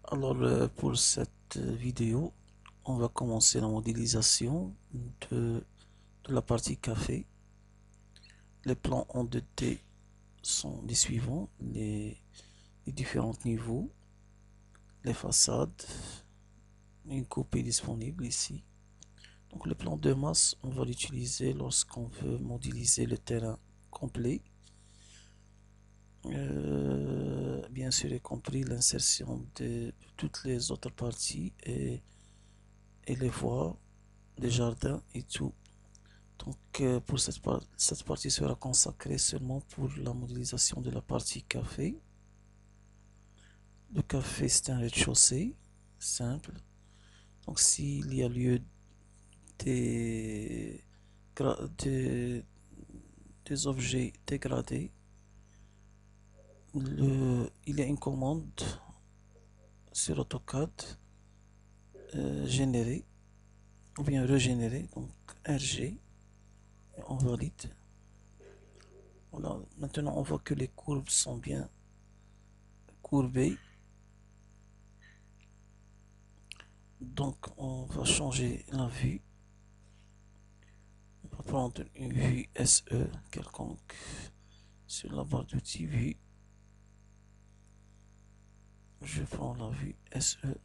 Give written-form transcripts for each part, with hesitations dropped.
Alors, pour cette vidéo, on va commencer la modélisation de, de la partie café. Les plans en 2D sont les suivants, les différents niveaux, les façades, une copie disponible ici. Donc, le plan de masse, on va l'utiliser lorsqu'on veut modéliser le terrain complet. Bien sûr, y compris l'insertion de toutes les autres parties et les voies, les jardins et tout. Donc, pour cette partie sera consacrée seulement pour la modélisation de la partie café. Le café, c'est un rez-de-chaussée simple. Donc, s'il y a lieu des, des, des objets dégradés, il y a une commande sur AutoCAD générée ou bien régénérée, donc RG, et on valide. Voilà. Maintenant, on voit que les courbes sont bien courbées. Donc, on va changer la vue. On va prendre une vue SE quelconque sur la barre d'outils vue. Je prends la vue SE.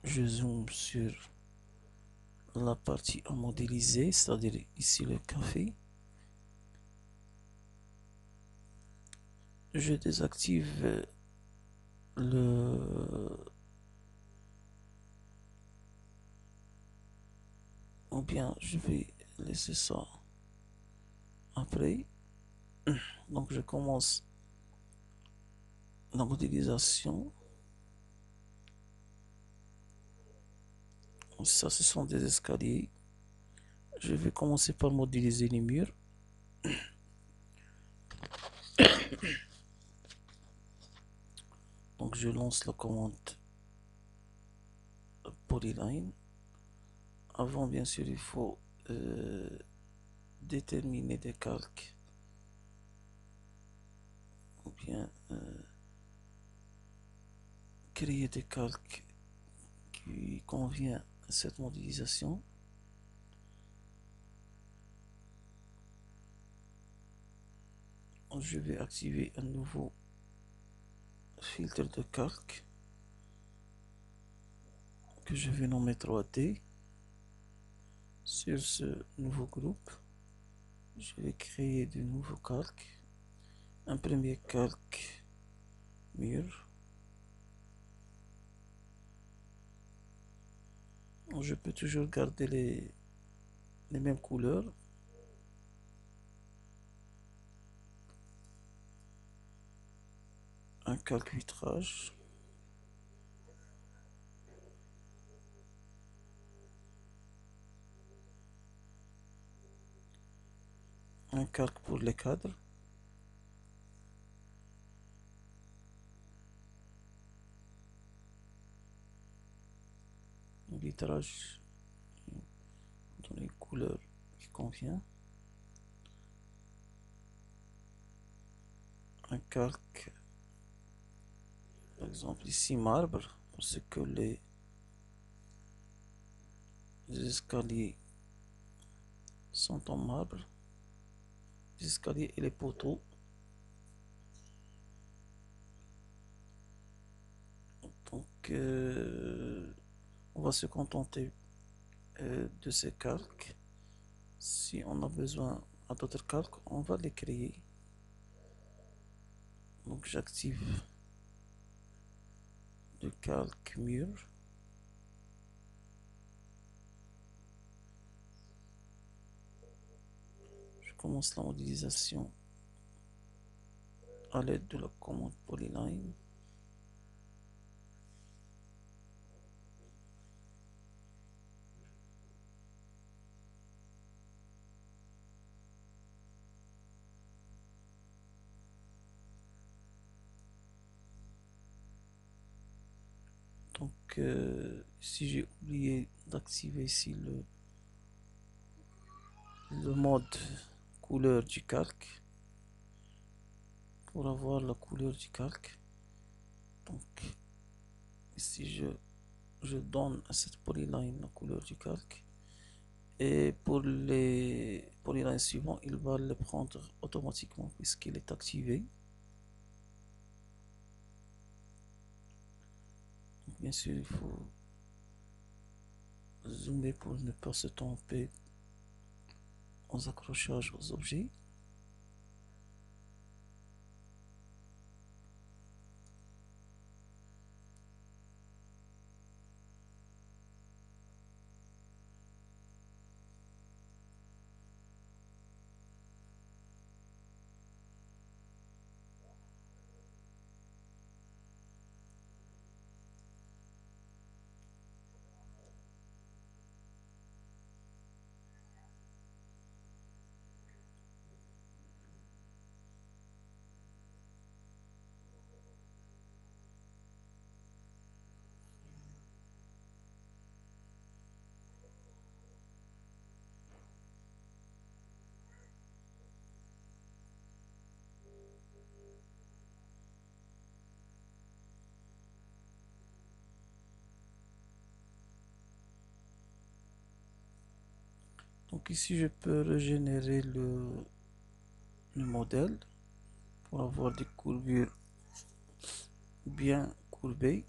Je zoome sur la partie à modéliser, c'est-à-dire ici le café. Je désactive le ou bien je vais laisser ça après. Donc je commence la modélisation. Ça, ce sont des escaliers. Je vais commencer par modéliser les murs. Donc je lance la commande Polyline. Avant, bien sûr, il faut déterminer des calques ou bien créer des calques qui convient à cette modélisation. Je vais activer un nouveau filtre de calque que je vais nommer 3D. Sur ce nouveau groupe, je vais créer de nouveaux calques. Un premier calque mur. Je peux toujours garder les mêmes couleurs. Un calque vitrage. Un calque pour les cadres. Un vitrage dans les couleurs qui convient. Un calque, par exemple ici marbre, parce que les escaliers sont en marbre. Les escaliers et les poteaux. Donc, on va se contenter de ces calques. Si on a besoin d'autres calques, on va les créer. Donc, j'active le calque mur. Je commence la modélisation à l'aide de la commande Polyline. Donc, si j'ai oublié d'activer ici le mode couleur du calque pour avoir la couleur du calque, Donc ici je donne à cette polyline la couleur du calque, et pour les polylines suivants il va les prendre automatiquement puisqu'il est activé. Donc, bien sûr il faut zoomer pour ne pas se tromper aux accrochages aux objets. Donc ici je peux régénérer le modèle pour avoir des courbures bien courbées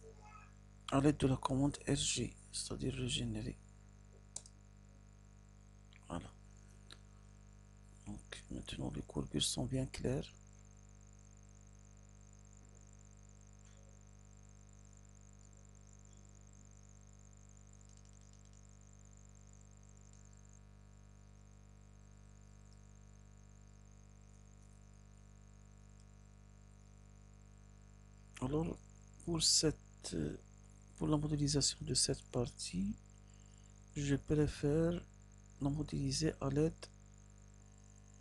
à l'aide de la commande RG, c'est-à-dire régénérer. Voilà. Donc maintenant les courbures sont bien claires. Alors pour pour la modélisation de cette partie, je préfère la modéliser à l'aide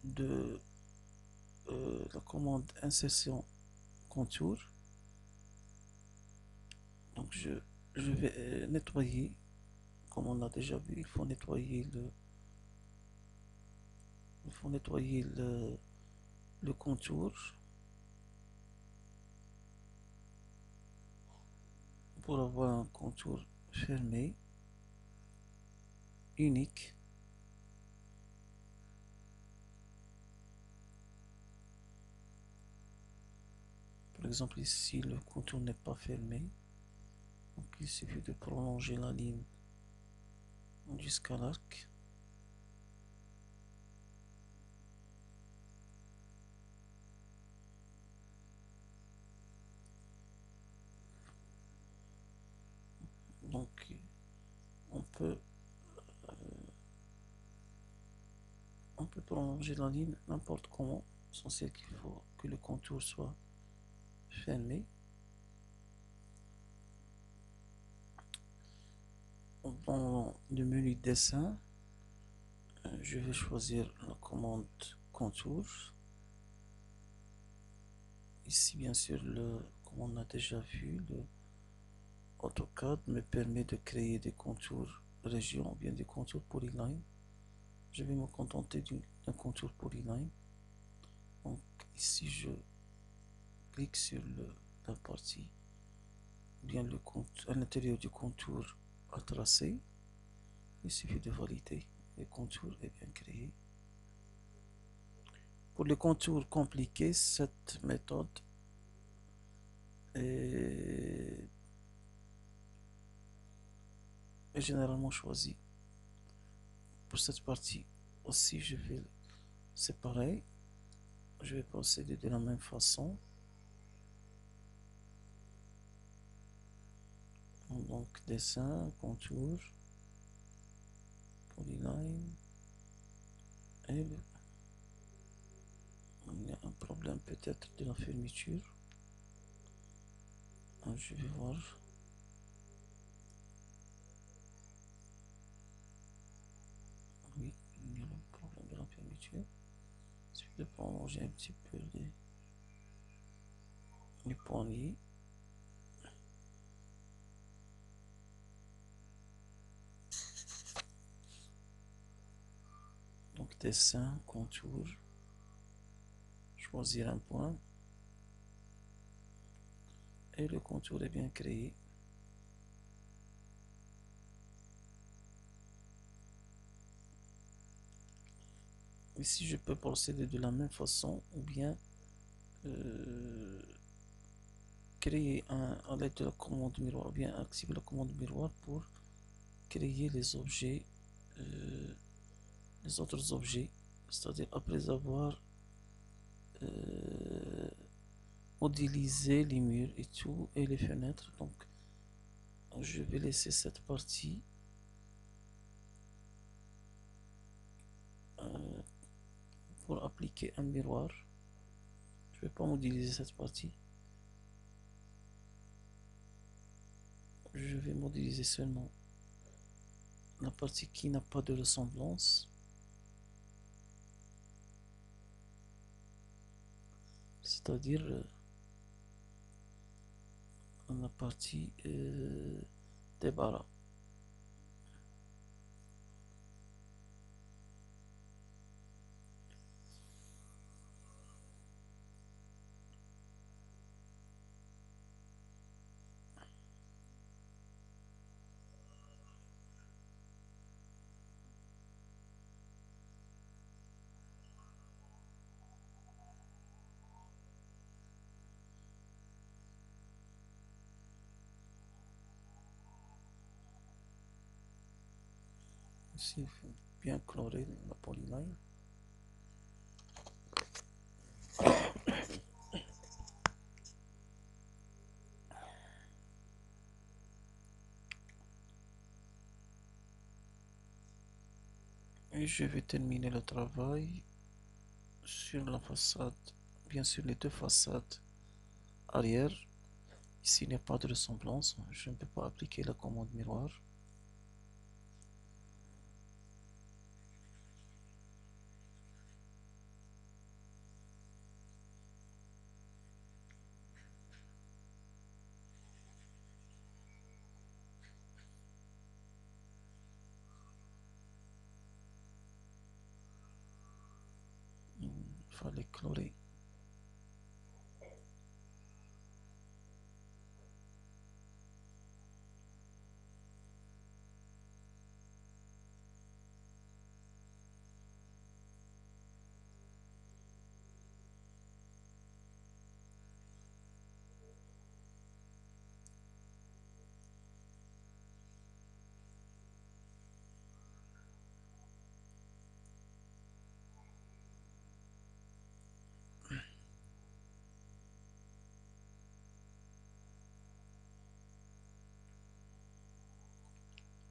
de la commande insertion contour. Donc je vais nettoyer, comme on l'a déjà vu, il faut nettoyer le contour pour avoir un contour fermé, unique. Par exemple ici le contour n'est pas fermé, donc il suffit de prolonger la ligne jusqu'à l'arc. Donc on peut on peut prolonger la ligne n'importe comment, essentiel qu'il faut que le contour soit fermé. Dans le menu dessin, je vais choisir la commande contour. Ici bien sûr, comme on a déjà vu, le AutoCAD me permet de créer des contours régions ou bien des contours polyline. Je vais me contenter d'un contour polyline. Donc ici je clique sur la partie ou bien le contour, à l'intérieur du contour à tracer. Il suffit de valider. Le contour est bien créé. Pour les contours compliqués, cette méthode est généralement choisie. Pour cette partie aussi, c'est pareil. Je vais procéder de la même façon. Donc dessin, contour, polyline, et il y a un problème peut-être de la fermeture. Je vais voir. Oui, il y a un problème de la fermeture. Il suffit de prolonger un petit peu les poignées. Donc dessin, contour, choisir un point et le contour est bien créé. Ici, je peux procéder de la même façon ou bien créer à l'aide de la commande miroir, ou bien activer la commande miroir pour créer les objets, les autres objets, c'est-à-dire après avoir modélisé les murs et tout et les fenêtres. Donc, je vais laisser cette partie pour appliquer un miroir. Je vais pas modéliser cette partie. Je vais modéliser seulement la partie qui n'a pas de ressemblance, c'est-à-dire la partie des barres. Ici, il faut bien colorer la polyline. Et je vais terminer le travail sur la façade, bien sûr les deux façades arrière. Ici, il n'y a pas de ressemblance. Je ne peux pas appliquer la commande miroir. Il fallait colorer.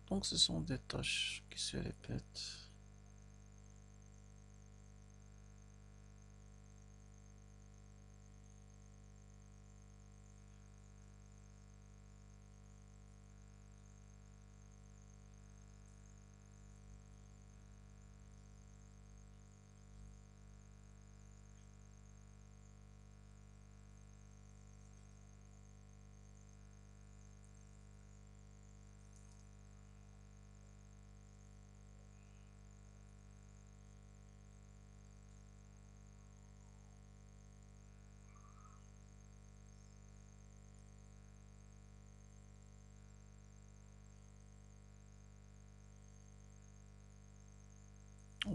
Donc ce sont des tâches qui se répètent.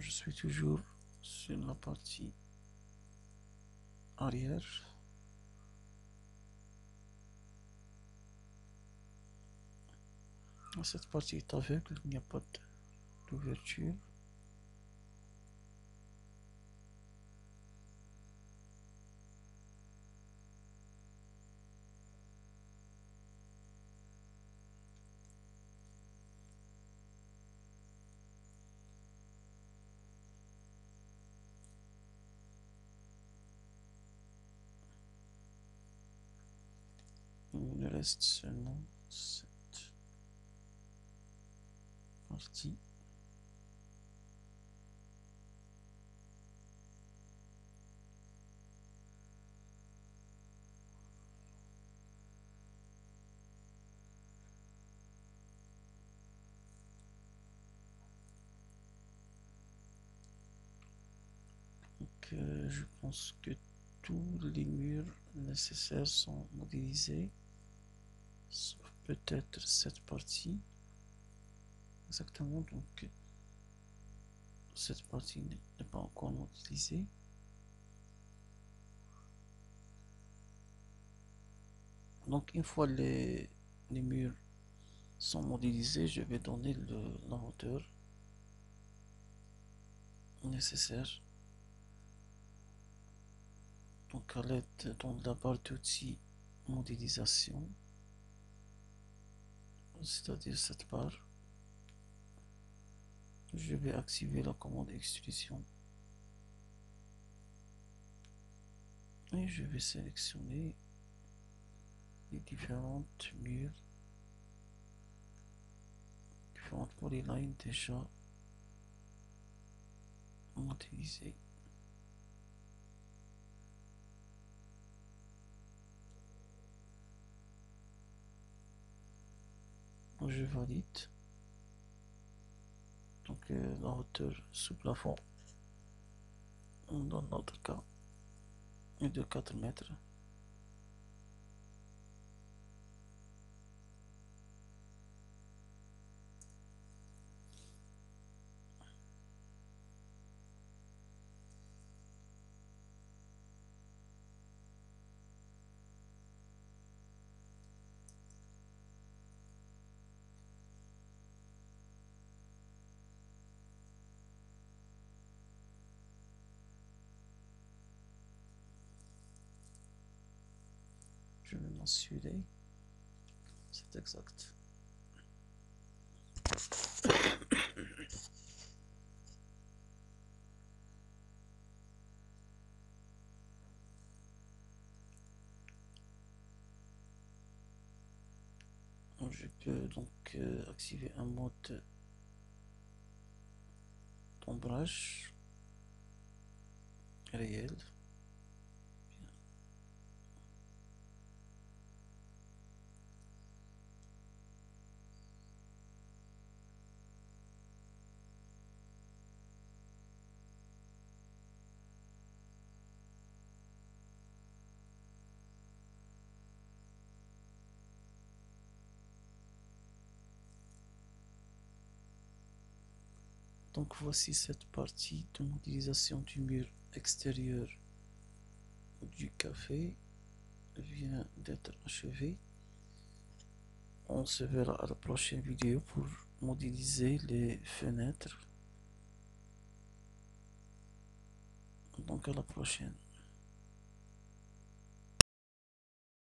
Je suis toujours sur la partie arrière. Cette partie est aveugle, il n'y a pas d'ouverture. Il me reste seulement cette partie. Donc, je pense que tous les murs nécessaires sont modélisés, sauf peut-être cette partie. Exactement, donc cette partie n'est pas encore modélisée. Donc une fois les murs sont modélisés, je vais donner la hauteur nécessaire. Donc à l'aide dans la barre d'outils modélisation, c'est-à-dire cette barre, je vais activer la commande extrusion et je vais sélectionner les différentes murs, différentes polylines déjà modélisées. Je valide. Donc la hauteur sous plafond dans notre cas est de 4 mètres. Je vais m'assurer, c'est exact. Je peux donc activer un mode d'ombrage réel. Donc voici cette partie de modélisation du mur extérieur du café vient d'être achevée. On se verra à la prochaine vidéo pour modéliser les fenêtres. Donc à la prochaine.